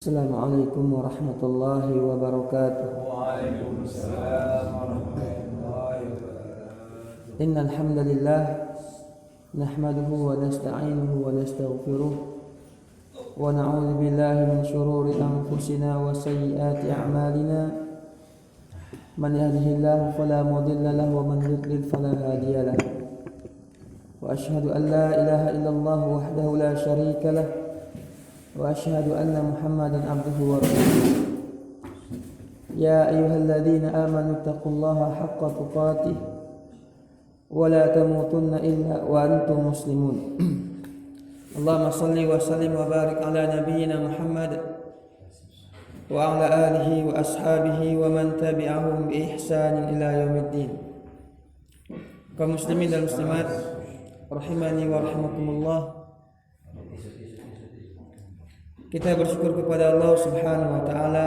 Assalamualaikum warahmatullahi wabarakatuh. Waalaikumsalam warahmatullahi wabarakatuh. Innal hamdalillah nahmaduhu wa nasta'inuhu wa nastaghfiruh wa na'udzu billahi min shururi anfusina wa sayyiati a'malina. Man yahdihillahu fala mudilla lahu wa man yudlil fala hadiya lahu. Wa asyhadu an la ilaha illallah wahdahu la syarika lahu wa asyhadu anna Muhammadan abduhu wa rasuluh. Ya ayyuhalladzina amanu taqullaha haqqa tuqatih wa la tamutunna illa wa antum muslimun. Allahumma shalli wa sallim wa barik ala nabiyyina Muhammad wa ala alihi wa ashabihi wa man tabi'ahum bi ihsanin ila yaumiddin. Kaum muslimin dan muslimat rahimani wa rahimakumullah. Kita bersyukur kepada Allah Subhanahu wa taala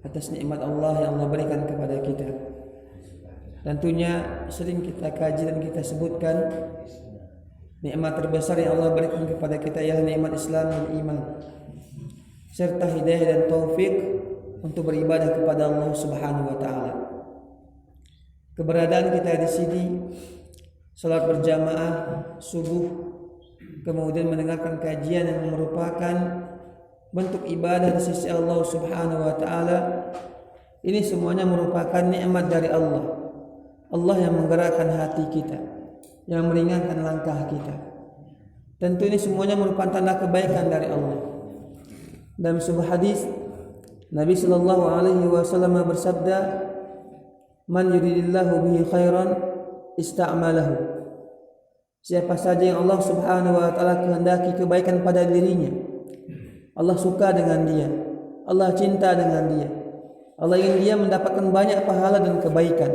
atas nikmat Allah yang Allah berikan kepada kita. Tentunya sering kita kaji dan kita sebutkan nikmat terbesar yang Allah berikan kepada kita ialah nikmat Islam dan iman serta hidayah dan taufik untuk beribadah kepada Allah Subhanahu wa taala. Keberadaan kita di sini, salat berjamaah subuh, kemudian mendengarkan kajian yang merupakan bentuk ibadah di sisi Allah Subhanahu wa taala, ini semuanya merupakan nikmat dari Allah. Allah yang menggerakkan hati kita, yang meringankan langkah kita. Tentu ini semuanya merupakan tanda kebaikan dari Allah. Dalam sebuah hadis Nabi sallallahu alaihi wasallam bersabda, "Man yuridillahu bihi khairan ista'malahu." Siapa saja yang Allah Subhanahu wa taala kehendaki kebaikan pada dirinya, Allah suka dengan dia, Allah cinta dengan dia, Allah ingin dia mendapatkan banyak pahala dan kebaikan,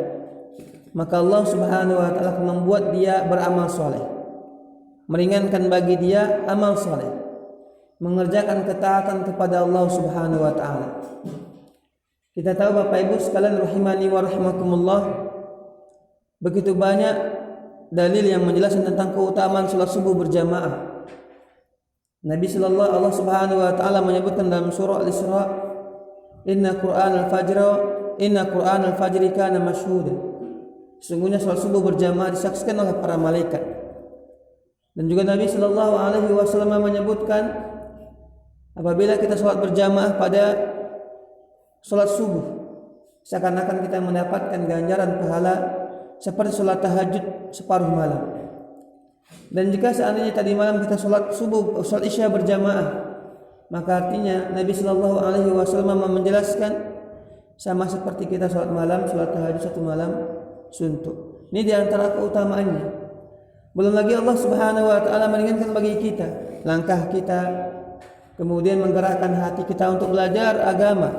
maka Allah Subhanahu wa taala akan membuat dia beramal soleh, meringankan bagi dia amal soleh, mengerjakan ketaatan kepada Allah Subhanahu wa taala. Kita tahu Bapak Ibu sekalian rahimani wa rahimakumullah, begitu banyak dalil yang menjelaskan tentang keutamaan salat subuh berjamaah. Nabi sallallahu Allah Subhanahu wa taala menyebutkan dalam surah Al-Isra, "Inna Qur'anal fajri kana mashhuda." Sungguhnya salat subuh berjamaah disaksikan oleh para malaikat. Dan juga Nabi sallallahu alaihi wasallam menyebutkan apabila kita salat berjamaah pada salat subuh, seakan-akan kita mendapatkan ganjaran pahala seperti sholat tahajud separuh malam. Dan jika seandainya tadi malam kita sholat subuh, sholat isya berjamaah, maka artinya Nabi Shallallahu Alaihi Wasallam menjelaskan sama seperti kita sholat malam, sholat tahajud satu malam suntuk. Ini diantara keutamaannya. Belum lagi Allah Subhanahu Wa Taala meringankan bagi kita langkah kita, kemudian menggerakkan hati kita untuk belajar agama,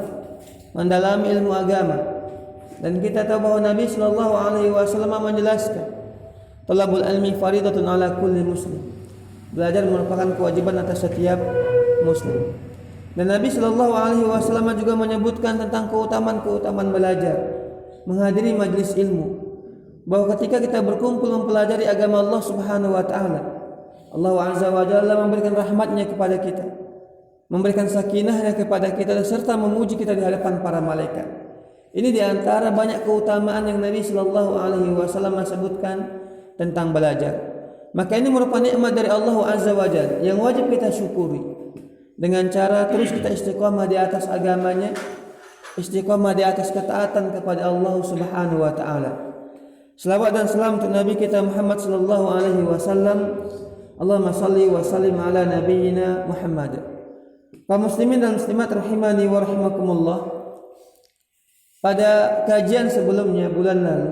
mendalami ilmu agama. Dan kita tahu bahwa Nabi sallallahu alaihi wasallam menjelaskan, "Talabul ilmi faridatun ala kulli muslim." Belajar merupakan kewajiban atas setiap muslim. Dan Nabi sallallahu alaihi wasallam juga menyebutkan tentang keutamaan belajar, menghadiri majelis ilmu. Bahwa ketika kita berkumpul mempelajari agama Allah Subhanahu wa taala, Allah Azza wa Jalla memberikan rahmatnya kepada kita, memberikan sakinahnya kepada kita serta memuji kita di hadapan para malaikat. Ini diantara banyak keutamaan yang Nabi Sallallahu Alaihi Wasallam sebutkan tentang belajar. Maka ini merupakan nikmat dari Allah Azza wa Jalla yang wajib kita syukuri dengan cara terus kita istiqamah di atas agamanya, istiqamah di atas ketaatan kepada Allah Subhanahu wa taala. Selawat dan salam untuk Nabi kita Muhammad sallallahu alaihi wasallam. Allahumma shalli wa sallim ala nabiyyina Muhammad. Kaum muslimin dan muslimat rahimani wa rahimakumullah. Pada kajian sebelumnya bulan lalu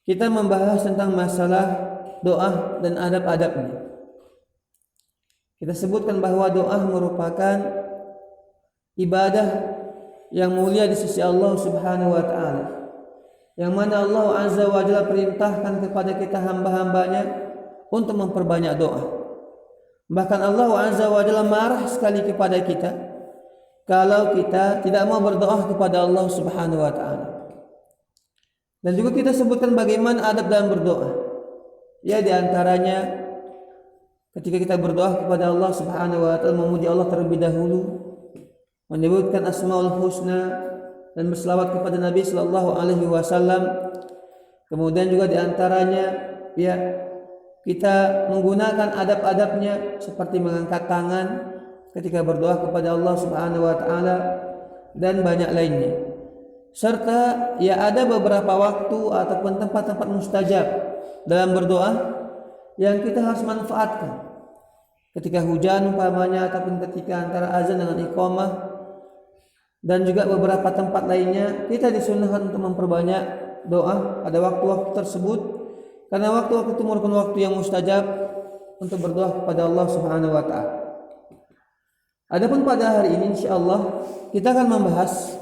kita membahas tentang masalah doa dan adab-adabnya. Kita sebutkan bahwa doa merupakan ibadah yang mulia di sisi Allah Subhanahu wa taala, yang mana Allah Azza wa Jalla perintahkan kepada kita hamba-hambanya untuk memperbanyak doa. Bahkan Allah Azza wa Jalla marah sekali kepada kita kalau kita tidak mau berdoa kepada Allah Subhanahu wa taala. Dan juga kita sebutkan bagaimana adab dalam berdoa. Ya, di antaranya ketika kita berdoa kepada Allah Subhanahu wa taala, memuji Allah terlebih dahulu, menyebutkan Asmaul Husna dan berselawat kepada Nabi sallallahu alaihi wasallam. Kemudian juga diantaranya ya kita menggunakan adab-adabnya seperti mengangkat tangan ketika berdoa kepada Allah Subhanahu wa taala dan banyak lainnya. Serta ya ada beberapa waktu ataupun tempat-tempat mustajab dalam berdoa yang kita harus manfaatkan. Ketika hujan umpamanya ataupun ketika antara azan dengan iqamah dan juga beberapa tempat lainnya, kita disunahkan untuk memperbanyak doa pada waktu-waktu tersebut, karena waktu-waktu itu merupakan waktu yang mustajab untuk berdoa kepada Allah Subhanahu wa taala. Adapun pada hari ini insyaallah kita akan membahas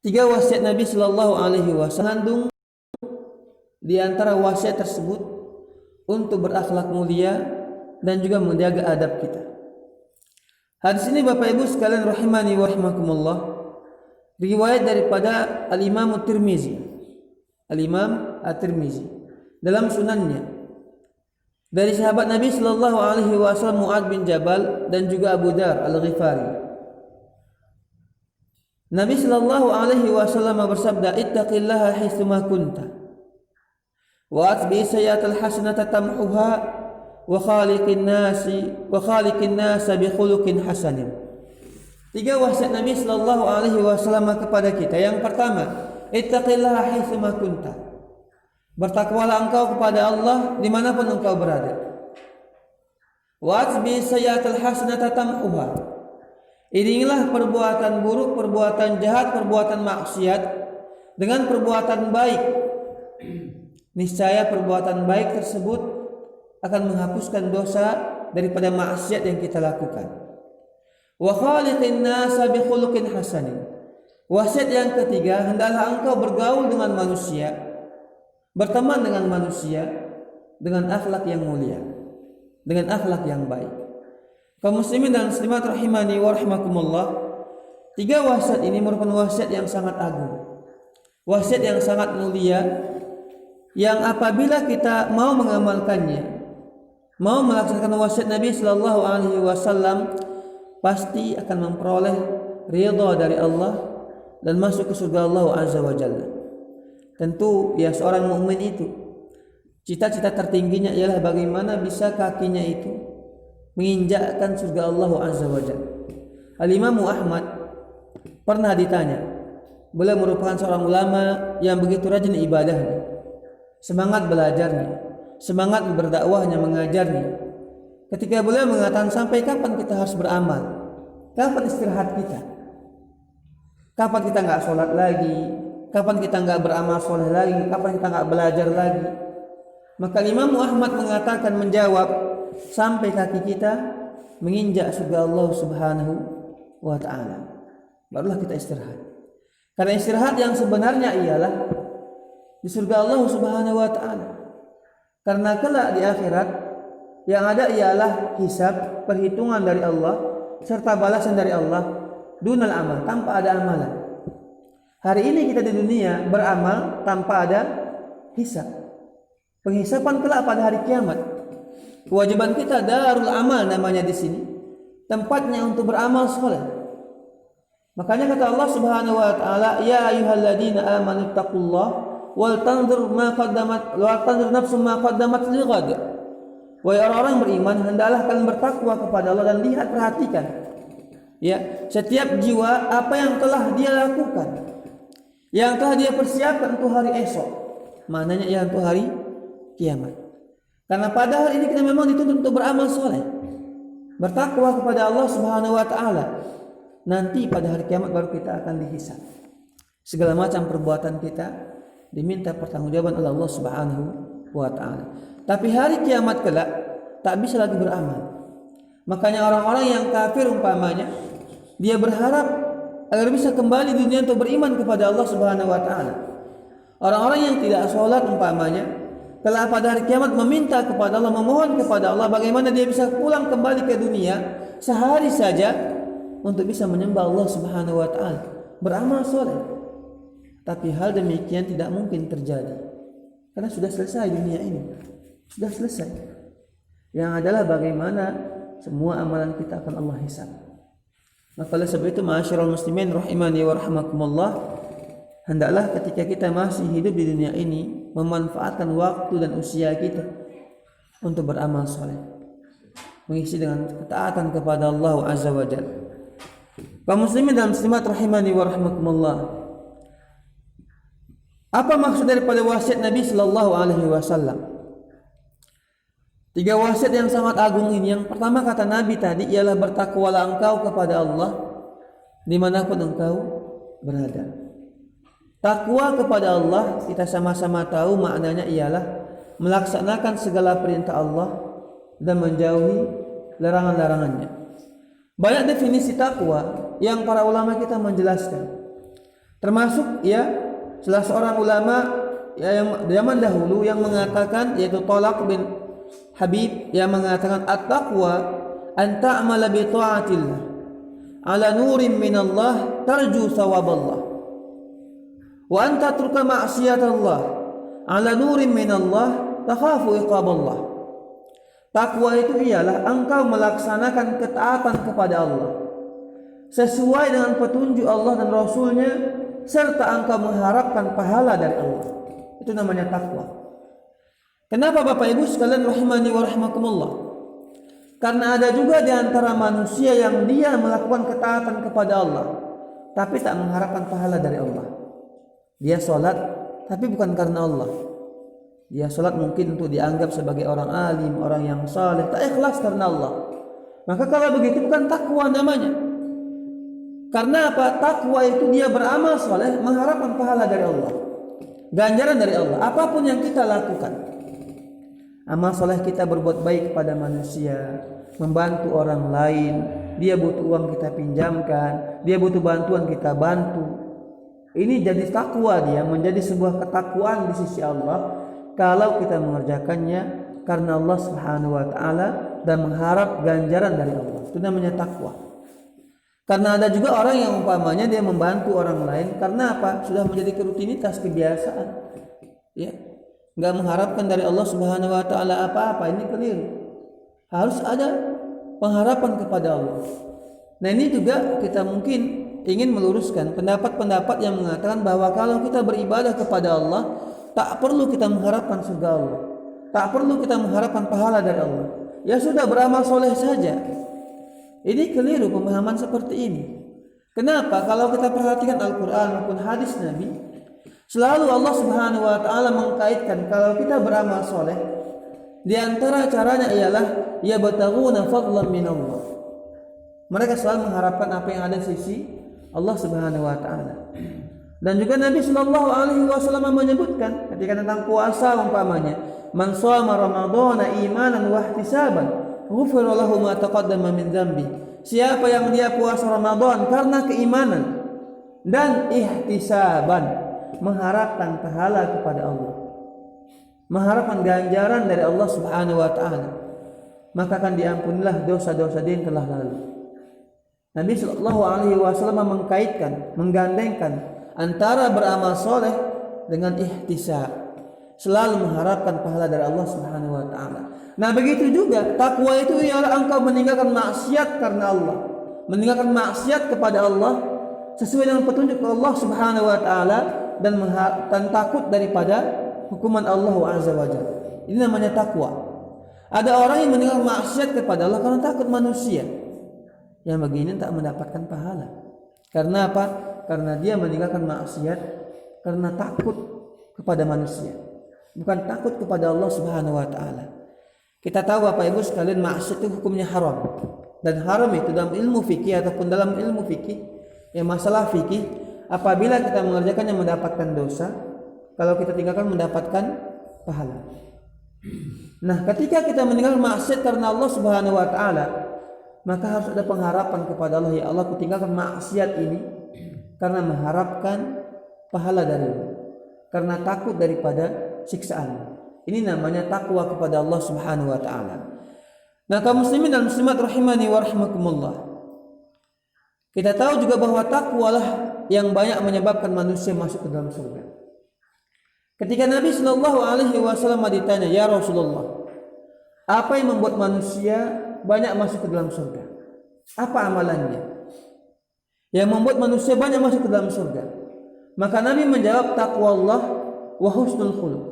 3 wasiat Nabi sallallahu alaihi wasallam. Di antara wasiat tersebut untuk berakhlak mulia dan juga menjaga adab kita. Hadis ini Bapak Ibu sekalian rahimani wa rahimakumullah, riwayat daripada Al-Imam At-Tirmizi. Al-Imam At-Tirmizi dalam sunannya dari sahabat Nabi sallallahu alaihi wasallam Mu'adz bin Jabal dan juga Abu Dar Al-Ghifari. Nabi sallallahu alaihi wasallam bersabda, "Ittaqillaha haitsu ma kunta wa atbi sayyatal hasanata tamhuha wa khaliqin nasa bi khuluqin hasanin." 3 wasiat Nabi sallallahu alaihi wasallam kepada kita. Yang pertama, ittaqillaha haitsu ma kunta. Bertakwalah engkau kepada Allah dimanapun engkau berada. Wa atbi sayyatal hasanata tamhuha. Iringilah perbuatan buruk, perbuatan jahat, perbuatan maksiat dengan perbuatan baik. Niscaya perbuatan baik tersebut akan menghapuskan dosa daripada maksiat yang kita lakukan. Wa khaliqin nasa bi khuluqin hasanin. Wasiat yang ketiga, hendaklah engkau bergaul dengan manusia, berteman dengan manusia dengan akhlak yang mulia, dengan akhlak yang baik. Kaum muslimin dan muslimat rahimani wa rahimakumullah, 3 wasiat ini merupakan wasiat yang sangat agung, wasiat yang sangat mulia, yang apabila kita mau mengamalkannya, mau melaksanakan wasiat Nabi sallallahu alaihi wasallam, pasti akan memperoleh ridha dari Allah dan masuk ke surga Allah azza wa jalla. Tentu ya seorang mukmin itu cita-cita tertingginya ialah bagaimana bisa kakinya itu menginjakkan surga Allah azza wa jalla. Al-Imam Ahmad pernah ditanya, beliau merupakan seorang ulama yang begitu rajin ibadahnya, semangat belajarnya, semangat berdakwahnya, mengajarnya. Ketika beliau mengatakan, sampai kapan kita harus beramal? Kapan istirahat kita? Kapan kita nggak sholat lagi? Kapan kita nggak beramal soleh lagi? Kapan kita nggak belajar lagi? Maka Imam Ahmad mengatakan, menjawab, sampai kaki kita menginjak surga Allah Subhanahu wa taala, barulah kita istirahat. Karena istirahat yang sebenarnya ialah di surga Allah Subhanahu wa taala. Karena kelak di akhirat yang ada ialah hisab, perhitungan dari Allah serta balasan dari Allah dunal amal, tanpa ada amalan. Hari ini kita di dunia beramal tanpa ada hisab. Penghisapan kelak pada hari kiamat. Kewajiban kita darul amal namanya di sini, tempatnya untuk beramal soleh. Makanya kata Allah Subhanahu wa taala, ya ayyuhalladzina amanu taqullah wal tanzur nafsum ma qaddamat lighad. Wahai orang-orang beriman, hendaklah kalian bertakwa kepada Allah dan lihat, perhatikan ya setiap jiwa apa yang telah dia lakukan, yang telah dia persiapkan untuk hari esok, maknanya ya untuk hari kiamat. Karena pada hari ini kita memang dituntut untuk beramal soleh, bertakwa kepada Allah Subhanahu wa taala. Nanti pada hari kiamat baru kita akan dihisab. Segala macam perbuatan kita diminta pertanggungjawaban oleh Allah Subhanahu wa taala. Tapi hari kiamat kelak tak bisa lagi beramal. Makanya orang-orang yang kafir umpamanya, dia berharap agar bisa kembali di dunia untuk beriman kepada Allah Subhanahu wa taala. Orang-orang yang tidak sholat umpamanya, kalau pada hari kiamat meminta kepada Allah, memohon kepada Allah bagaimana dia bisa pulang kembali ke dunia sehari saja untuk bisa menyembah Allah Subhanahu wa taala, beramal soleh. Tapi hal demikian tidak mungkin terjadi karena sudah selesai dunia ini, sudah selesai. yang adalah bagaimana semua amalan kita akan Allah hisab. Maka oleh sebab itu ma'asyiral muslimin rahimani wa rahimakumullah, hendaklah ketika kita masih hidup di dunia ini memanfaatkan waktu dan usia kita untuk beramal soleh, mengisi dengan ketaatan kepada Allah Azza wa Jalla. Kaum muslimin dan muslimat rahimani wa rahimakumullah, apa maksud daripada wasiat Nabi sallallahu alaihi wasallam? 3 wasiat yang sangat agung ini. Yang pertama kata Nabi tadi ialah bertakwalah engkau kepada Allah dimanapun engkau berada. Takwa kepada Allah kita sama-sama tahu maknanya ialah melaksanakan segala perintah Allah dan menjauhi larangan-larangannya. Banyak definisi takwa yang para ulama kita menjelaskan. Termasuk salah seorang ulama yang zaman dahulu yang mengatakan, yaitu Thalaq bin Habib, yang mengatakan at-taqwa an ta'mala bi ta'atillah ala nurin min Allah tarju thawaballah wa an tatruka ma'siyatallah ala nurin min Allah takhafu iqaballah. Takwa itu ialah engkau melaksanakan ketaatan kepada Allah sesuai dengan petunjuk Allah dan Rasulnya, serta engkau mengharapkan pahala dari Allah. Itu namanya takwa. Kenapa Bapak Ibu sekalian rahimani wa rahimakumullah? Karena ada juga di antara manusia yang dia melakukan ketaatan kepada Allah tapi tak mengharapkan pahala dari Allah. Dia sholat tapi bukan karena Allah. Dia sholat mungkin untuk dianggap sebagai orang alim, orang yang saleh, tak ikhlas karena Allah. Maka kalau begitu bukan takwa namanya. Karena apa? Takwa itu dia beramal saleh mengharapkan pahala dari Allah, ganjaran dari Allah. Apapun yang kita lakukan, amal soleh kita berbuat baik kepada manusia, membantu orang lain, dia butuh uang kita pinjamkan, dia butuh bantuan kita bantu. Ini jadi takwa, dia menjadi sebuah ketakwaan di sisi Allah kalau kita mengerjakannya karena Allah Subhanahu wa taala dan mengharap ganjaran dari Allah. Itu namanya takwa. Karena ada juga orang yang umpamanya dia membantu orang lain karena apa? Sudah menjadi rutinitas, kebiasaan. Ya. Enggak mengharapkan dari Allah Subhanahu wa taala apa-apa, ini keliru. Harus ada pengharapan kepada Allah. Nah, ini juga kita mungkin ingin meluruskan pendapat-pendapat yang mengatakan bahwa kalau kita beribadah kepada Allah, tak perlu kita mengharapkan surga Allah, tak perlu kita mengharapkan pahala dari Allah. Ya sudah, beramal soleh saja. Ini keliru pemahaman seperti ini. Kenapa? Kalau kita perhatikan Al-Quran maupun hadis Nabi, selalu Allah Subhanahu wa taala mengkaitkan kalau kita beramal soleh, di antara caranya ialah yabtaghuna fadlan min Allah. Mereka selalu mengharapkan apa yang ada di sisi Allah Subhanahu wa taala. Dan juga Nabi sallallahu alaihi wasallam menyebutkan ketika tentang puasa umpamanya, man shoma ramadhana imanan wa ihtisaban, ghufira lahu ma taqaddama min dzambi. Siapa yang dia puasa Ramadan karena keimanan dan ihtisaban, mengharapkan pahala kepada Allah, mengharapkan ganjaran dari Allah Subhanahu wa taala, maka akan diampunilah dosa-dosa dia yang telah lalu. Nabi sallallahu alaihi wasallam mengkaitkan, menggandengkan antara beramal soleh dengan ihtisab, selalu mengharapkan pahala dari Allah Subhanahu wa taala. Nah, begitu juga takwa itu ialah engkau meninggalkan maksiat karena Allah, meninggalkan maksiat kepada Allah sesuai dengan petunjuk Allah Subhanahu wa taala dan takut daripada hukuman Allah Azza wa Jalla. Ini namanya takwa. Ada orang yang meninggalkan maksiat kepada Allah karena takut manusia. Yang begini tak mendapatkan pahala. Karena apa? Karena dia meninggalkan maksiat karena takut kepada manusia, bukan takut kepada Allah Subhanahu wa taala. Kita tahu Bapak Ibu sekalian, maksiat itu hukumnya haram. Dan haram itu dalam ilmu fikih ataupun dalam ilmu fikih, yang masalah fikih, apabila kita mengerjakannya mendapatkan dosa, kalau kita tinggalkan mendapatkan pahala. Nah, ketika kita meninggalkan maksiat karena Allah Subhanahu wa taala, maka harus ada pengharapan kepada Allah, ya Allah, aku tinggalkan maksiat ini karena mengharapkan pahala darimu, karena takut daripada siksaan. Ini namanya takwa kepada Allah Subhanahu wa taala. Nah, kaum muslimin dan muslimat rahimani wa rahimakumullah, kita tahu juga bahwa takwalah yang banyak menyebabkan manusia masuk ke dalam surga. Ketika Nabi sallallahu alaihi wasallam ditanya, "Ya Rasulullah, Apa yang membuat manusia banyak masuk ke dalam surga? Apa amalannya yang membuat manusia banyak masuk ke dalam surga? Maka Nabi menjawab, taqwa Allah wa husnul khuluq.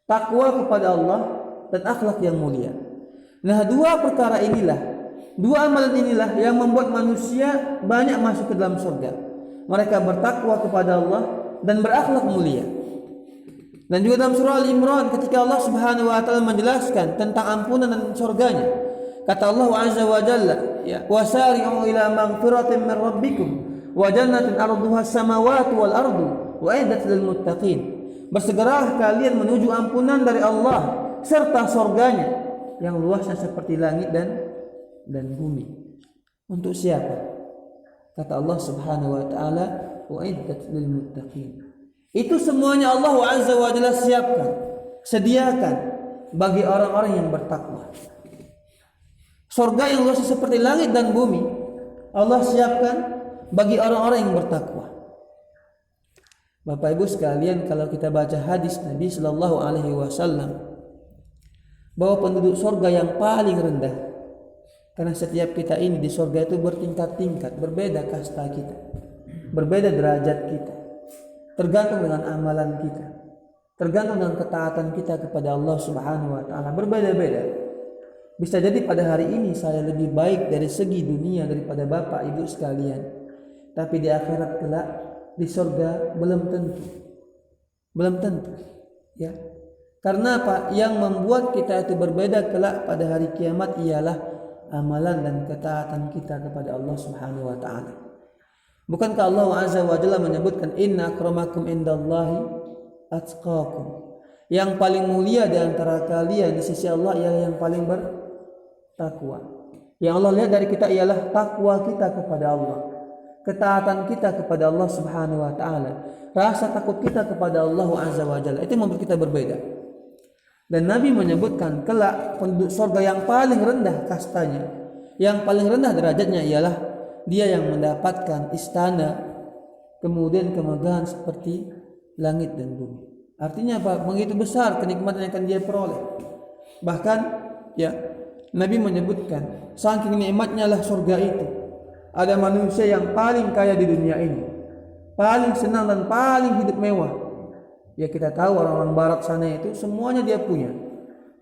Takwa kepada Allah dan akhlak yang mulia. Nah, dua perkara inilah, dua amalan inilah yang membuat manusia banyak masuk ke dalam surga. Mereka bertakwa kepada Allah dan berakhlak mulia. Dan juga dalam surah Al-Imran ketika Allah Subhanahu wa taala menjelaskan tentang ampunan dan surganya, kata Allah Azza wa Jalla, ya, wasari'u ila maghfiratin min rabbikum wa jannatin 'arduha as-samawati wal ardu wa iddat lil muttaqin. Bersegeralah kalian menuju ampunan dari Allah serta surganya yang luasnya seperti langit dan bumi. Untuk siapa? Kata Allah Subhanahu wa taala, wa iddat lil muttaqin. Itu semuanya Allah Azza wa Jalla siapkan, sediakan bagi orang-orang yang bertakwa. Surga yang luas seperti langit dan bumi Allah siapkan bagi orang-orang yang bertakwa. Bapak Ibu sekalian, kalau kita baca hadis Nabi Sallallahu Alaihi Wasallam bahwa penduduk surga yang paling rendah, karena setiap kita ini di surga itu bertingkat-tingkat, berbeda kasta kita, berbeda derajat kita, tergantung dengan amalan kita, tergantung dengan ketaatan kita kepada Allah Subhanahu wa taala, berbeda-beda. Bisa jadi pada hari ini saya lebih baik dari segi dunia daripada Bapak Ibu sekalian, tapi di akhirat kelak di surga belum tentu, ya. Karena apa? Yang membuat kita itu berbeda kelak pada hari kiamat ialah amalan dan ketaatan kita kepada Allah Subhanahu wa taala. Bukankah Allah Azza wa Jalla menyebutkan inna akramakum indallahi atqakum? Yang paling mulia di antara kalian di sisi Allah ialah yang paling bertakwa. Yang Allah lihat dari kita ialah takwa kita kepada Allah, ketaatan kita kepada Allah Subhanahu wa taala, rasa takut kita kepada Allah Azza wa Jalla. Itu membuat kita berbeda. Dan Nabi menyebutkan kelak penduduk surga yang paling rendah kastanya, yang paling rendah derajatnya ialah dia yang mendapatkan istana, kemudian kemegahan seperti langit dan bumi. Artinya apa? Begitu besar kenikmatan yang akan dia peroleh. Bahkan ya, Nabi menyebutkan saking nikmatnya lah surga itu, ada manusia yang paling kaya di dunia ini, paling senang dan paling hidup mewah. Ya, kita tahu orang-orang barat sana itu semuanya dia punya.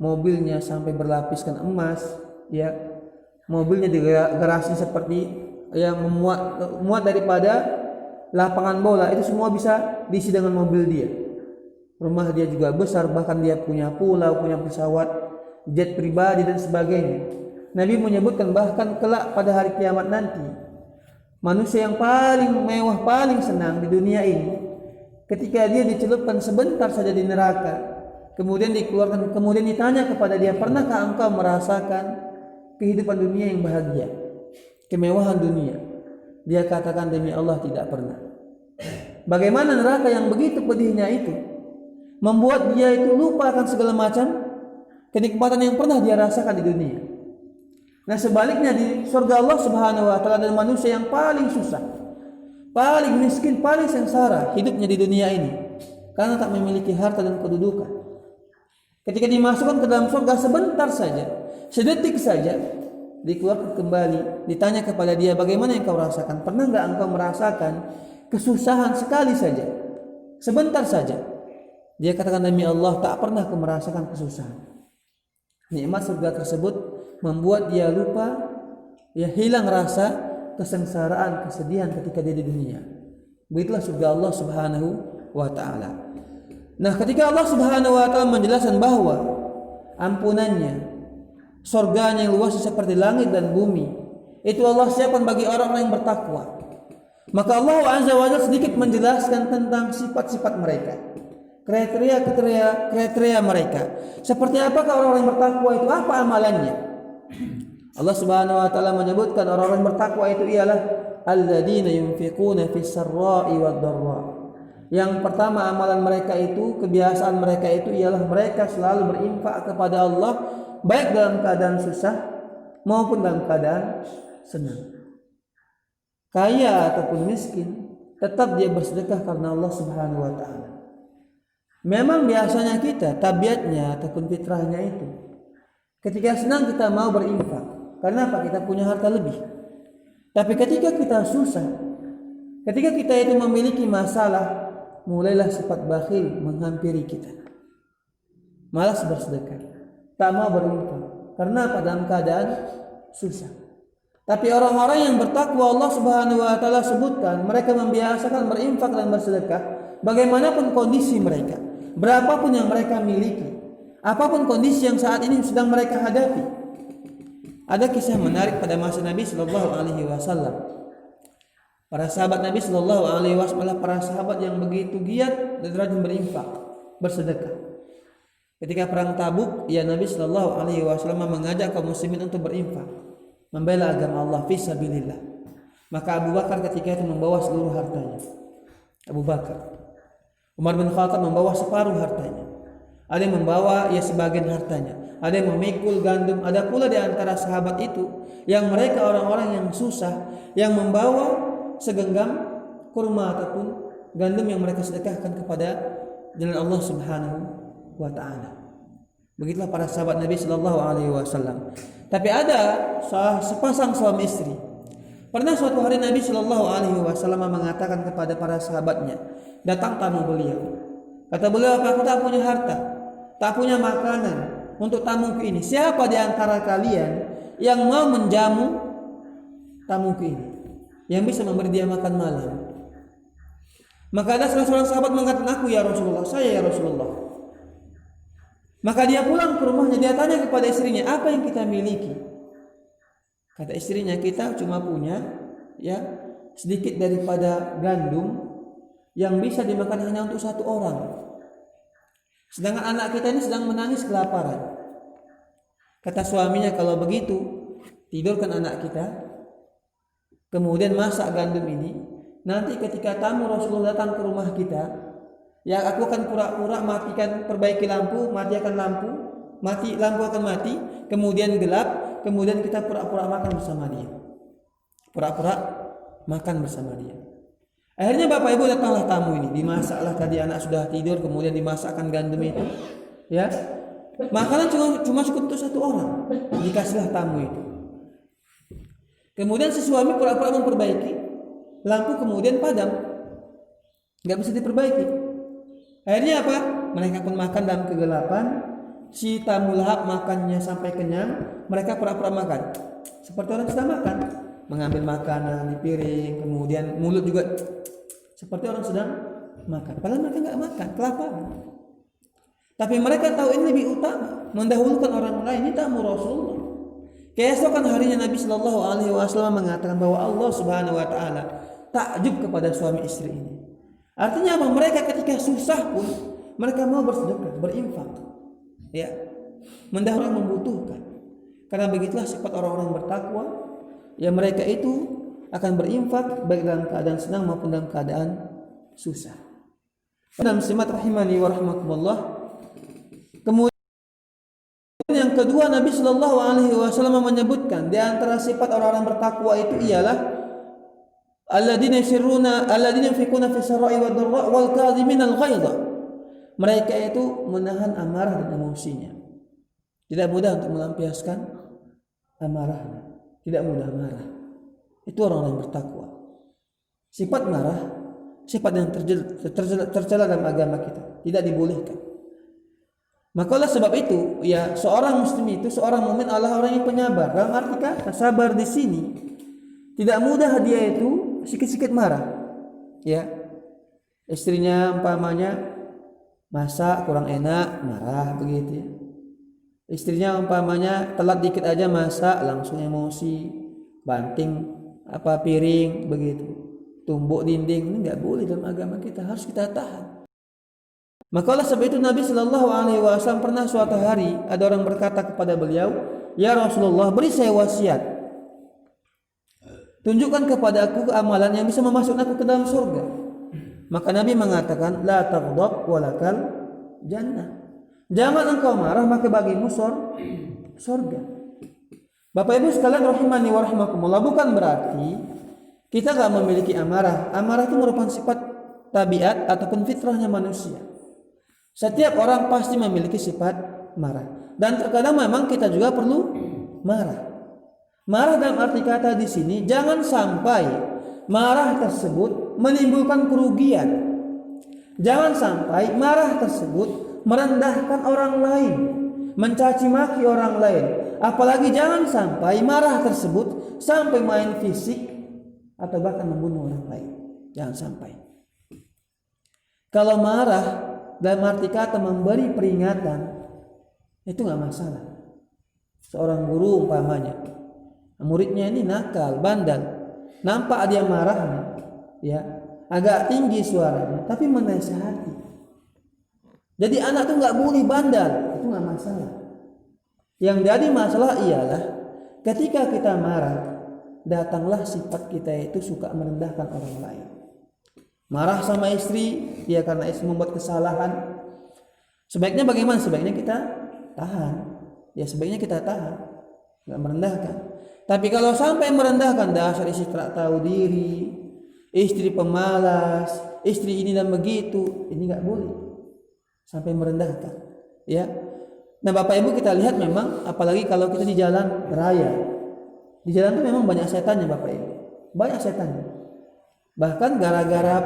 Mobilnya sampai berlapiskan emas, ya. Mobilnya di garasi seperti yang muat daripada lapangan bola, itu semua bisa diisi dengan mobil dia. Rumah dia juga besar, bahkan dia punya pulau, punya pesawat, jet pribadi dan sebagainya. Nabi menyebutkan bahkan kelak pada hari kiamat nanti, manusia yang paling mewah, paling senang di dunia ini, ketika dia dicelupkan sebentar saja di neraka, kemudian dikeluarkan, kemudian ditanya kepada dia, pernahkah engkau merasakan kehidupan dunia yang bahagia, kemewahan dunia? Dia katakan, demi Allah tidak pernah. Bagaimana neraka yang begitu pedihnya itu membuat dia itu lupa akan segala macam kenikmatan yang pernah dia rasakan di dunia. Nah, sebaliknya di surga Allah Subhanahu wa taala ada manusia yang paling susah, paling miskin, paling sengsara hidupnya di dunia ini karena tak memiliki harta dan kedudukan. Ketika dimasukkan ke dalam surga sebentar saja, sedetik saja, dikeluarkan kembali, ditanya kepada dia, bagaimana yang kau rasakan? Pernah enggak engkau merasakan kesusahan sekali saja? Sebentar saja. Dia katakan, demi Allah tak pernah aku merasakan kesusahan. Nikmat surga tersebut membuat dia lupa, ya, hilang rasa kesengsaraan, kesedihan ketika dia di dunia. Begitulah surga Allah Subhanahu wa taala. Nah, ketika Allah Subhanahu wa taala menjelaskan bahwa ampunannya, surganya yang luas seperti langit dan bumi, itu Allah siapkan bagi orang-orang yang bertakwa. Maka Allah Azza wa Jalla sedikit menjelaskan tentang sifat-sifat mereka, kriteria mereka. Seperti apakah orang-orang yang bertakwa itu, apa amalannya? Allah Subhanahu wa taala menyebutkan orang-orang bertakwa itu ialah alladzina yunfiquna fis sarra'i wad dharra. Yang pertama amalan mereka itu, kebiasaan mereka itu ialah mereka selalu berinfak kepada Allah baik dalam keadaan susah maupun dalam keadaan senang. Kaya ataupun miskin, tetap dia bersedekah karena Allah Subhanahu wa taala. Memang biasanya kita tabiatnya ataupun fitrahnya itu, Ketika senang kita mau berinfak. Karena apa? Kita punya harta lebih. Tapi ketika kita susah, ketika kita itu memiliki masalah, mulailah sifat bakhil menghampiri kita. Malas bersedekah, tak mau berinfak. Karena apa? Dalam keadaan susah. Tapi orang-orang yang bertakwa Allah Subhanahu wa taala sebutkan, mereka membiasakan berinfak dan bersedekah bagaimanapun kondisi mereka, berapapun yang mereka miliki, apapun kondisi yang saat ini sedang mereka hadapi. Ada kisah menarik pada masa Nabi Shallallahu Alaihi Wasallam. Para sahabat Nabi Shallallahu Alaihi Wasallam, para sahabat yang begitu giat dan rajin berinfak, bersedekah. Ketika perang Tabuk, ya Nabi Shallallahu Alaihi Wasallam mengajak kaum muslimin untuk berinfak, membela agama Allah fisabilillah. Maka Abu Bakar ketika itu membawa seluruh hartanya. Abu Bakar. Umar bin Khattab membawa separuh hartanya. Ada yang membawa sebagian hartanya. Ada yang memikul gandum. Ada pula di antara sahabat itu yang mereka orang-orang yang susah, yang membawa segenggam kurma ataupun gandum yang mereka sedekahkan kepada jalan Allah Subhanahu wa taala. Begitulah para sahabat Nabi Sallallahu Alaihi Wasallam. Tapi ada sepasang suami istri. Pernah suatu hari Nabi Sallallahu Alaihi Wasallam mengatakan kepada para sahabatnya, datang tamu beliau. Kata beliau, aku tak punya harta, tak punya makanan untuk tamuku ini. Siapa di antara kalian yang mau menjamu tamuku ini, yang bisa memberi dia makan malam? Maka ada salah seorang sahabat mengatakan, aku ya Rasulullah, saya ya Rasulullah. Maka dia pulang ke rumahnya, dia tanya kepada istrinya, apa yang kita miliki? Kata istrinya, kita cuma punya sedikit daripada gandum yang bisa dimakan hanya untuk satu orang. Sedangkan anak kita ini sedang menangis kelaparan. Kata suaminya, kalau begitu tidurkan anak kita, kemudian masak gandum ini. Nanti ketika tamu Rasulullah datang ke rumah kita, aku akan pura-pura perbaiki lampu, matikan lampu, lampu akan mati, kemudian gelap, kemudian kita pura-pura makan bersama dia. Pura-pura makan bersama dia. Akhirnya bapak ibu datanglah tamu ini, dimasaklah tadi anak sudah tidur, kemudian dimasakkan gandum itu. Ya. Makanan cuma cukup untuk satu orang. Dikasihlah tamu itu. Kemudian si suami pura-pura memperbaiki lampu, kemudian padam. Enggak bisa diperbaiki. Akhirnya apa? Mereka pun makan dalam kegelapan. Si tamu lahap makannya sampai kenyang, mereka pura-pura makan. Seperti orang sedang makan, mengambil makanan di piring, kemudian mulut juga seperti orang sedang makan. Padahal mereka enggak makan, kelaparan. Tapi mereka tahu ini lebih utama, mendahulukan orang lain. Ini tamu Rasulullah. Keesokan harinya Nabi Shallallahu Alaihi Wasallam mengatakan bahwa Allah Subhanahu Wa Taala takjub kepada suami istri ini. Artinya apa? Mereka ketika susah pun mereka mau bersedekah, berinfak, ya, mendahului yang membutuhkan. Karena begitulah sifat orang-orang bertakwa. Ya, mereka itu akan berinfak baik dalam keadaan senang maupun dalam keadaan susah. Pada muslimat rahimani wa rahmatullah. Kemudian yang kedua, Nabi Shallallahu Alaihi Wasallam menyebutkan di antara sifat orang-orang bertakwa itu ialah alladzina yunfiquna fi sarra'i wad dharra wal kadhimina al-ghaidha. Mereka itu menahan amarah dan emosinya. Tidak mudah untuk melampiaskan amarahnya. Tidak mudah marah. Itu orang-orang bertakwa. Sifat marah, sifat yang tercela dalam agama kita, tidak dibolehkan. Maka oleh sebab itu, ya, seorang muslim itu, seorang mukmin adalah orang yang penyabar. Dalam arti kata sabar di sini tidak mudah dia itu sikit-sikit marah. Ya. Istrinya umpamanya masak kurang enak, marah begitu ya. Istrinya umpamanya telat dikit aja masak, langsung emosi, banting piring begitu. Tumbuk dinding, ini enggak boleh dalam agama kita, harus kita tahan. Maka oleh sebab itu Nabi Shallallahu Alaihi Wasallam pernah suatu hari ada orang berkata kepada beliau, ya Rasulullah, beri saya wasiat, tunjukkan kepada aku amalan yang bisa memasukkan aku ke dalam surga. Maka Nabi mengatakan, la taghdab walakal jannah. Jangan engkau marah, maka bagimu surga. Bapak Ibu sekalian rahimani wa rahimakumullah, bukan berarti kita enggak memiliki amarah. Amarah itu merupakan sifat tabiat ataupun fitrahnya manusia. Setiap orang pasti memiliki sifat marah. Dan terkadang memang kita juga perlu marah. Marah dalam arti kata di sini jangan sampai marah tersebut menimbulkan kerugian. Jangan sampai marah tersebut merendahkan orang lain, mencaci maki orang lain. Apalagi jangan sampai marah tersebut sampai main fisik atau bahkan membunuh orang lain. Jangan sampai. Kalau marah dalam arti kata memberi peringatan, itu nggak masalah. Seorang guru umpamanya, muridnya ini nakal, bandel, nampak dia marah, ya agak tinggi suaranya, tapi menasihati. Jadi anak tuh nggak boleh bandel, itu nggak masalah. Yang jadi masalah ialah ketika kita marah, datanglah sifat kita itu suka merendahkan orang lain. Marah sama istri, ya karena istri membuat kesalahan. Sebaiknya bagaimana? Sebaiknya kita tahan. Ya sebaiknya kita tahan, nggak merendahkan. Tapi kalau sampai merendahkan, dasar istri tak tahu diri, istri pemalas, istri ini dan begitu, ini nggak boleh. Sampai merendahkan, ya. Nah Bapak Ibu kita lihat memang, apalagi kalau kita di jalan raya, di jalan itu memang banyak setannya Bapak Ibu, banyak setannya. Bahkan gara-gara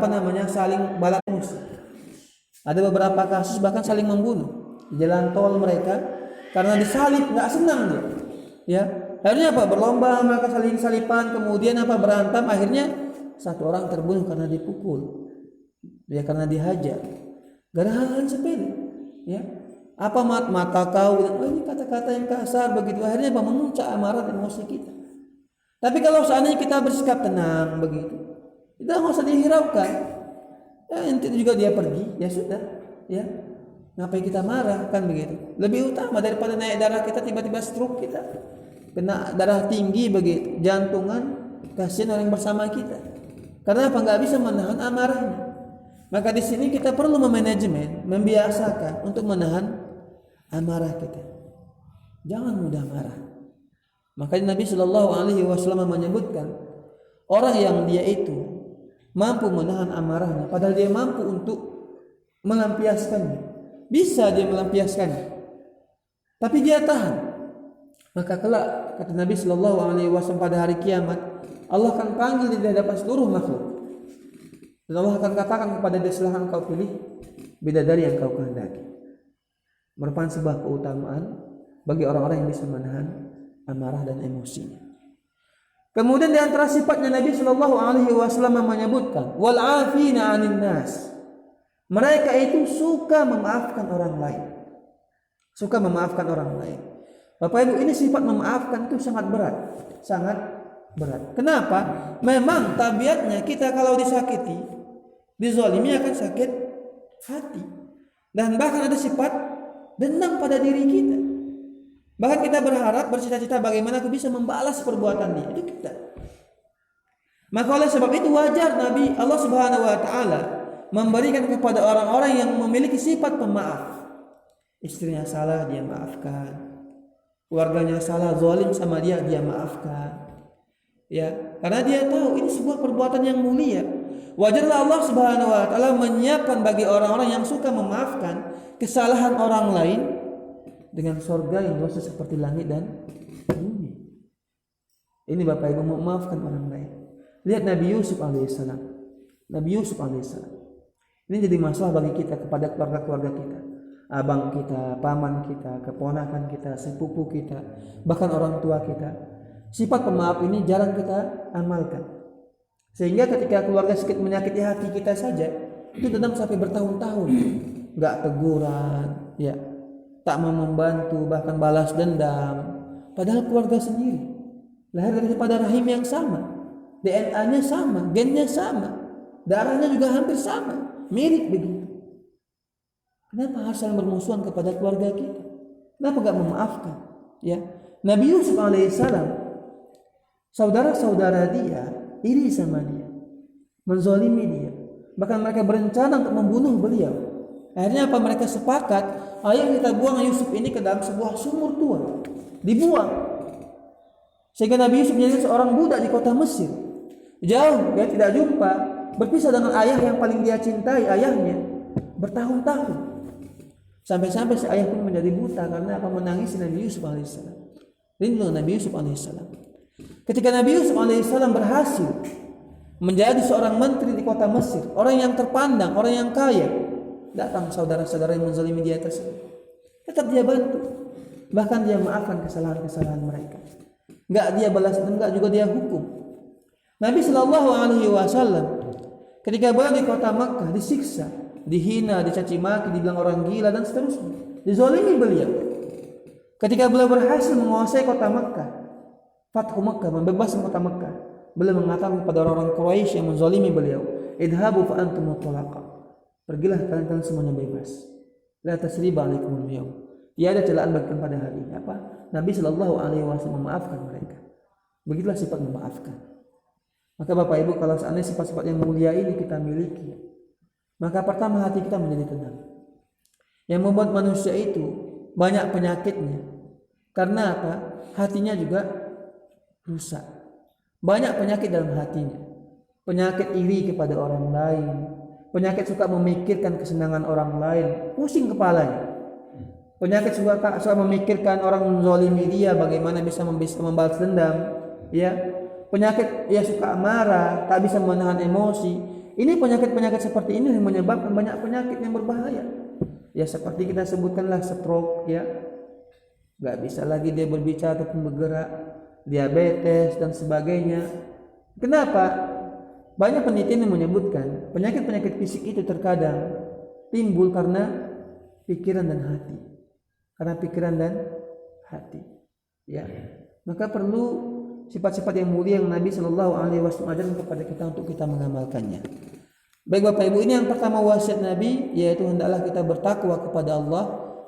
saling balas musuh. Ada beberapa kasus bahkan saling membunuh di jalan tol mereka karena disalib, nggak senang dia. Ya, akhirnya apa? Berlomba mereka saling salipan, kemudian berantem, akhirnya satu orang terbunuh karena dipukul, ya karena dihajar. Gara hal sepele, ya. Apa mata kau? Ini kata-kata yang kasar begitu. Akhirnya memuncak amarah dan emosi kita. Tapi kalau seandainya kita bersikap tenang begitu, kita nggak usah dihiraukan. Ya nanti juga dia pergi, ya sudah, ya. Ngapain kita marah kan begitu? Lebih utama daripada naik darah kita tiba-tiba stroke kita, kena darah tinggi begitu, jantungan, kasihan orang yang bersama kita. Karena apa? Nggak bisa menahan amarahnya. Maka di sini kita perlu memanajemen, membiasakan untuk menahan amarah kita. Jangan mudah marah. Makanya Nabi Shallallahu Alaihi Wasallam menyebutkan orang yang dia itu mampu menahan amarahnya, padahal dia mampu untuk melampiaskannya. Bisa dia melampiaskannya, tapi dia tahan. Maka kelak kata Nabi Shallallahu Alaihi Wasallam pada hari kiamat, Allah akan panggil di hadapan seluruh makhluk. Dan Allah akan katakan kepada dia, silahkan kau pilih bidadari yang kau kehendaki. Merupakan sebuah keutamaan bagi orang-orang yang bisa menahan amarah dan emosinya. Kemudian di antara sifatnya Nabi Shallallahu Alaihi Wasallam menyebutkan wal afina 'anil nas. Mereka itu suka memaafkan orang lain. Suka memaafkan orang lain. Bapak Ibu, ini sifat memaafkan itu sangat berat, sangat berat. Kenapa? Memang tabiatnya kita kalau disakiti, dizalimi akan sakit hati. Dan bahkan ada sifat dendam pada diri kita. Bahkan kita berharap, bercita-cita bagaimana aku bisa membalas perbuatan dia. Itu kita. Maka oleh sebab itu wajar Nabi Allah Subhanahu wa taala memberikan kepada orang-orang yang memiliki sifat pemaaf. Istrinya salah, dia maafkan. Keluarganya salah, zalim sama dia, dia maafkan. Ya, karena dia tahu ini sebuah perbuatan yang mulia. Wajarlah Allah Subhanahu wa taala menyiapkan bagi orang-orang yang suka memaafkan kesalahan orang lain dengan surga yang luas seperti langit dan bumi. Ini Bapak Ibu, memaafkan orang lain. Lihat Nabi Yusuf alaihissalam. Nabi Yusuf alaihissalam. Ini jadi masalah bagi kita kepada keluarga-keluarga kita. Abang kita, paman kita, keponakan kita, sepupu kita, bahkan orang tua kita. Sifat pemaaf ini jarang kita amalkan. Sehingga ketika keluarga sedikit menyakiti hati kita saja, itu dendam sampai bertahun-tahun. Enggak teguran, ya. Tak mau membantu, bahkan balas dendam. Padahal keluarga sendiri lahir daripada rahim yang sama, DNA-nya sama, gennya sama, darahnya juga hampir sama, mirip begitu. Kenapa harus saling bermusuhan kepada keluarga kita? Kenapa gak memaafkan? Ya, Nabi Yusuf alaihissalam, saudara-saudara dia iri sama dia, menzalimi dia, bahkan mereka berencana untuk membunuh beliau. Akhirnya apa? Mereka sepakat, ayo kita buang Yusuf ini ke dalam sebuah sumur tua, dibuang. Sehingga Nabi Yusuf menjadi seorang budak di kota Mesir. Jauh, dia tidak jumpa, berpisah dengan ayah yang paling dia cintai, ayahnya, bertahun-tahun. Sampai-sampai si ayah pun menjadi buta karena apa? Menangis Nabi Yusuf alaihissalam. Rindu Nabi Yusuf alaihissalam. Ketika Nabi Yusuf alaihissalam berhasil menjadi seorang menteri di kota Mesir, orang yang terpandang, orang yang kaya, datang saudara-saudara yang menzalimi dia tersebut. Tetap dia bantu, bahkan dia maafkan kesalahan-kesalahan mereka. Enggak dia balas dendam, enggak juga dia hukum. Nabi Shallallahu Alaihi Wasallam ketika berada di kota Makkah disiksa, dihina, dicaci maki, dibilang orang gila dan seterusnya, dizalimi beliau. Ketika beliau berhasil menguasai kota Makkah, Fathu Makkah, membebaskan kota Makkah, beliau mengatakan kepada orang-orang Quraisy yang menzalimi beliau, idhabu fa antum mutlaqa, pergilah kalian semuanya bebas, la tasriba alaikumul yawm, tiada celaan bagi pada hari ini. Apa? Nabi Shallallahu Alaihi Wasallam memaafkan mereka. Begitulah sifat memaafkan. Maka Bapak Ibu, kalau seandainya sifat-sifat yang mulia ini kita miliki, maka pertama hati kita menjadi tenang. Yang membuat manusia itu banyak penyakitnya, karena apa? Hatinya juga rusak. Banyak penyakit dalam hatinya. Penyakit iri kepada orang lain, penyakit suka memikirkan kesenangan orang lain, pusing kepalanya. Penyakit suka memikirkan orang menzalimi dia, bagaimana bisa membalas dendam, ya. Penyakit ia suka marah, tak bisa menahan emosi. Ini penyakit-penyakit seperti ini yang menyebabkan banyak penyakit yang berbahaya. Ya seperti kita sebutkanlah stroke, ya. Gak bisa lagi dia berbicara ataupun bergerak, diabetes dan sebagainya. Kenapa? Banyak penelitian yang menyebutkan penyakit-penyakit fisik itu terkadang timbul karena pikiran dan hati. Karena pikiran dan hati, ya. Maka perlu sifat-sifat yang mulia yang Nabi Shallallahu Alaihi Wasallam ajarkan kepada kita untuk kita mengamalkannya. Baik Bapak Ibu, ini yang pertama wasiat Nabi, yaitu hendaklah kita bertakwa kepada Allah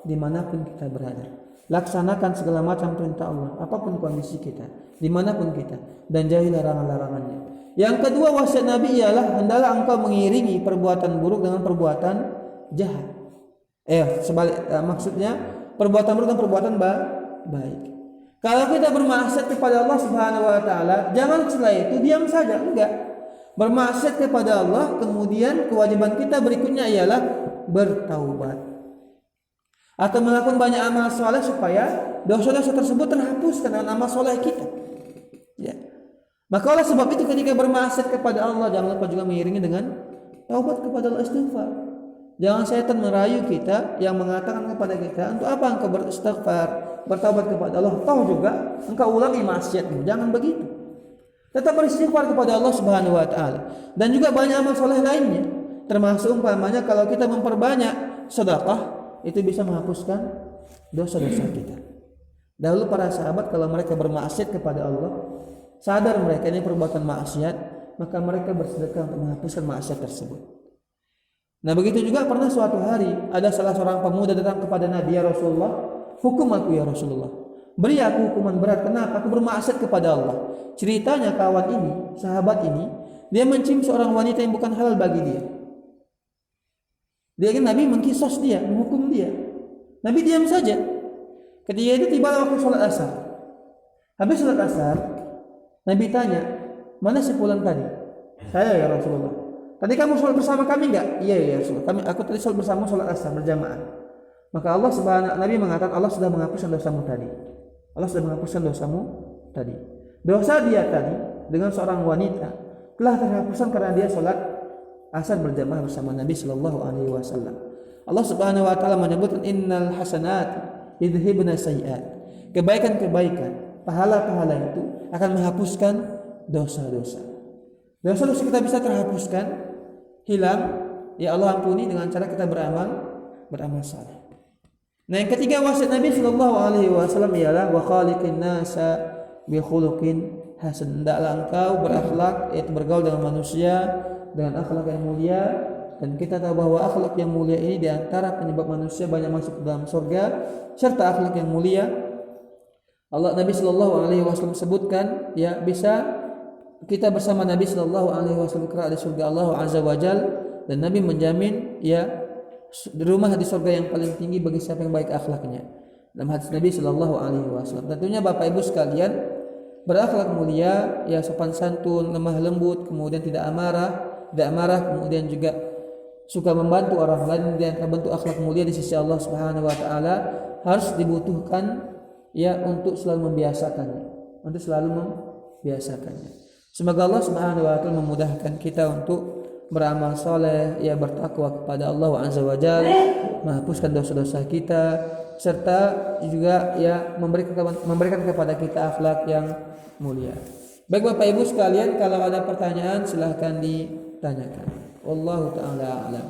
dimanapun kita berada. Laksanakan segala macam perintah Allah, apapun kondisi kita, dimanapun kita, dan jauhi larangan-larangannya. Yang kedua wasiat Nabi ialah hendaklah engkau mengiringi perbuatan buruk dengan perbuatan jahat. Maksudnya perbuatan buruk dan perbuatan baik. Kalau kita bermaksiat kepada Allah Subhanahu wa taala, jangan setelah itu diam saja, enggak. Bermaksiat kepada Allah, kemudian kewajiban kita berikutnya ialah bertaubat. Atau melakukan banyak amal soleh supaya dosa-dosa tersebut terhapuskan dengan amal soleh kita. Ya. Maka oleh sebab itu ketika bermaksiat kepada Allah, jangan lupa juga mengiringi dengan taubat kepada Allah, istighfar. Jangan setan merayu kita yang mengatakan kepada kita, untuk apa engkau beristighfar, bertaubat kepada Allah, tahu juga engkau ulangi maksiatmu. Jangan begitu. Tetap beristighfar kepada Allah Subhanahu wa taala. Dan juga banyak amal soleh lainnya. Termasuk umpamanya kalau kita memperbanyak sedekah, itu bisa menghapuskan dosa-dosa kita. Dahulu para sahabat kalau mereka bermaksiat kepada Allah, sadar mereka ini perbuatan maksiat, maka mereka bersedekah untuk menghapuskan maksiat tersebut. Nah begitu juga pernah suatu hari ada salah seorang pemuda datang kepada Nabi, ya Rasulullah, hukum aku ya Rasulullah, beri aku hukuman berat, kenapa? Aku bermaksiat kepada Allah. Ceritanya kawan ini, sahabat ini, dia mencium seorang wanita yang bukan halal bagi dia. Dia ingin Nabi mengkisos dia, menghukum dia. Nabi diam saja. Ketika itu tiba waktu sholat asar. Habis sholat asar, Nabi tanya, mana si fulan tadi? Saya ya Rasulullah. Tadi kamu sholat bersama kami enggak? Iya ya Rasulullah. Aku tadi sholat bersama, sholat asar berjamaah. Maka Nabi mengatakan Allah sudah menghapuskan dosamu tadi. Allah sudah menghapuskan dosamu tadi. Dosa dia tadi dengan seorang wanita telah terhapuskan karena dia sholat asar berjamaah bersama Nabi Shallallahu Alaihi Wasallam. Allah Subhanahu Wa Taala menyebutkan innal hasanat yudhibna sayiat. Kebaikan-kebaikan, pahala-pahala itu akan menghapuskan dosa-dosa. Dosa-dosa kita bisa terhapuskan, hilang, ya Allah ampuni dengan cara kita beramal saleh. Nah yang ketiga wasiat Nabi Shallallahu Alaihi Wasallam ialah wa khaliqin nasa bi khuluqin hasan. Hendaklah engkau berakhlak, yaitu bergaul dengan manusia dengan akhlak yang mulia. Dan kita tahu bahwa akhlak yang mulia ini diantara penyebab manusia banyak masuk ke dalam surga, serta akhlak yang mulia. Nabi Shallallahu Alaihi Wasallam sebutkan, ya bisa kita bersama Nabi Shallallahu Alaihi Wasallam di surga Allah Azza wa Jal, dan Nabi menjamin ya rumah di surga yang paling tinggi bagi siapa yang baik akhlaknya. Dalam hadis Nabi Shallallahu Alaihi Wasallam. Tentunya Bapak Ibu sekalian, berakhlak mulia, ya sopan santun, lemah lembut, kemudian tidak marah, kemudian juga suka membantu orang lain dan bentuk akhlak mulia di sisi Allah Subhanahu wa taala harus dibutuhkan ya untuk selalu membiasakannya. Semoga Allah Subhanahu wa taala memudahkan kita untuk beramal soleh, ya bertakwa kepada Allah Azza wa Jalla, menghapuskan dosa-dosa kita, serta juga ya memberikan kepada kita akhlak yang mulia. Baik Bapak Ibu sekalian, kalau ada pertanyaan silahkan ditanyakan. Wallahu taala a'lam.